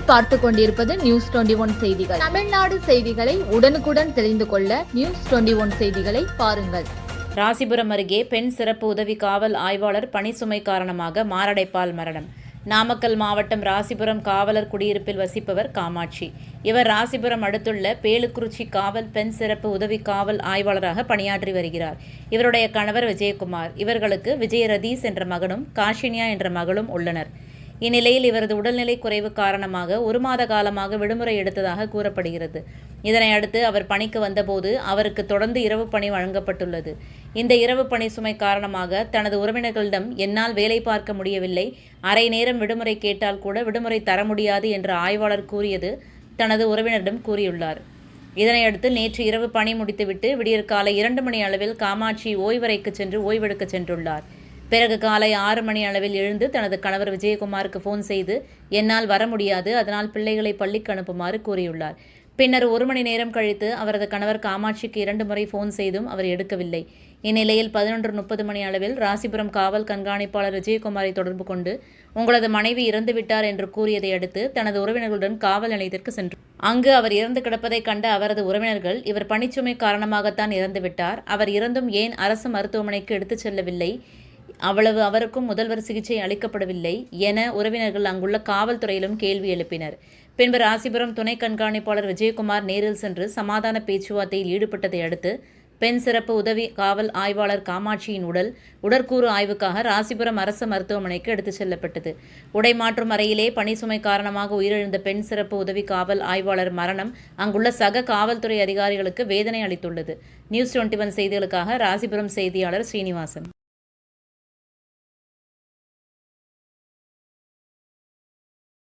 நீங்கள் பார்த்து கொண்டிருப்பது நியூஸ் 21 செய்திகள். தமிழ்நாடு செய்திகளை உடனுக்குடன் தெரிந்து கொள்ள நியூஸ் 21 செய்திகளை பாருங்கள். ராசிபுரம் அருகே பெண் சிறப்பு உதவி காவல் ஆய்வாளர் பணிசுமை காரணமாக மாரடைப்பால் மரணம். நாமக்கல் மாவட்டம் ராசிபுரம் காவலர் குடியிருப்பில் வசிப்பவர் காமாட்சி. இவர் ராசிபுரம் அடுத்துள்ள பேலுக்குறிச்சி காவல் பெண் சிறப்பு உதவி காவல் ஆய்வாளராக பணியாற்றி வருகிறார். இவருடைய கணவர் விஜயகுமார். இவர்களுக்கு விஜயரதீஸ் என்ற மகனும் காஷினியா என்ற மகளும் உள்ளனர். இந்நிலையில் இவரது உடல்நிலை குறைவு காரணமாக 1 மாத காலமாக விடுமுறை எடுத்ததாக கூறப்படுகிறது. இதனை அடுத்து அவர் பணிக்கு வந்தபோது அவருக்கு தொடர்ந்து இரவு பணி வழங்கப்பட்டுள்ளது. இந்த இரவு பணி சுமை காரணமாக தனது உறவினர்களிடம் என்னால் வேலை பார்க்க முடியவில்லை, அரை நேரம் விடுமுறை கேட்டால் கூட விடுமுறை தர முடியாது என்று ஆய்வாளர் கூறியது தனது உறவினரிடம் கூறியுள்ளார். இதனையடுத்து நேற்று இரவு பணி முடித்துவிட்டு விடியற்காலை 2 மணி அளவில் காமாட்சி ஓய்வறைக்கு சென்று ஓய்வெடுக்க சென்றுள்ளார். பிறகு காலை 6 மணி அளவில் எழுந்து தனது கணவர் விஜயகுமாருக்கு போன் செய்து என்னால் வர முடியாது, அதனால் பிள்ளைகளை பள்ளிக்கு அனுப்புமாறு கூறியுள்ளார். பின்னர் 1 மணி நேரம் கழித்து அவரது கணவர் காமாட்சிக்கு 2 முறை போன் செய்தும் அவர் எடுக்கவில்லை. இந்நிலையில் 11:30 மணி அளவில் ராசிபுரம் காவல் கண்காணிப்பாளர் விஜயகுமாரை தொடர்பு கொண்டு உங்களது மனைவி இறந்துவிட்டார் என்று கூறியதை அடுத்து தனது உறவினர்களுடன் காவல் நிலையத்திற்கு சென்றார். அங்கு அவர் இறந்து கிடப்பதை கண்ட அவரது உறவினர்கள் இவர் பணிச்சுமை காரணமாகத்தான் இறந்துவிட்டார், அவர் இறந்தும் ஏன் அரசு மருத்துவமனைக்கு எடுத்துச் செல்லவில்லை, அவ்வளவு அவருக்கும் முதல்வர் சிகிச்சை அளிக்கப்படவில்லை என உறவினர்கள் அங்குள்ள காவல்துறையிலும் கேள்வி எழுப்பினர். பின்பு ராசிபுரம் துணை கண்காணிப்பாளர் விஜயகுமார் நேரில் சென்று சமாதான பேச்சுவார்த்தையில் ஈடுபட்டதை அடுத்து பெண் சிறப்பு உதவி காவல் ஆய்வாளர் காமாட்சியின் உடற்கூறு ஆய்வுக்காக ராசிபுரம் அரசு மருத்துவமனைக்கு எடுத்துச் செல்லப்பட்டது. உடை மாற்றும் அறையிலே பணிசுமை காரணமாக உயிரிழந்த பெண் சிறப்பு உதவி காவல் ஆய்வாளர் மரணம் அங்குள்ள சக காவல்துறை அதிகாரிகளுக்கு வேதனை அளித்துள்ளது. நியூஸ் 21 செய்திகளுக்காக ராசிபுரம் செய்தியாளர் ஸ்ரீனிவாசன்.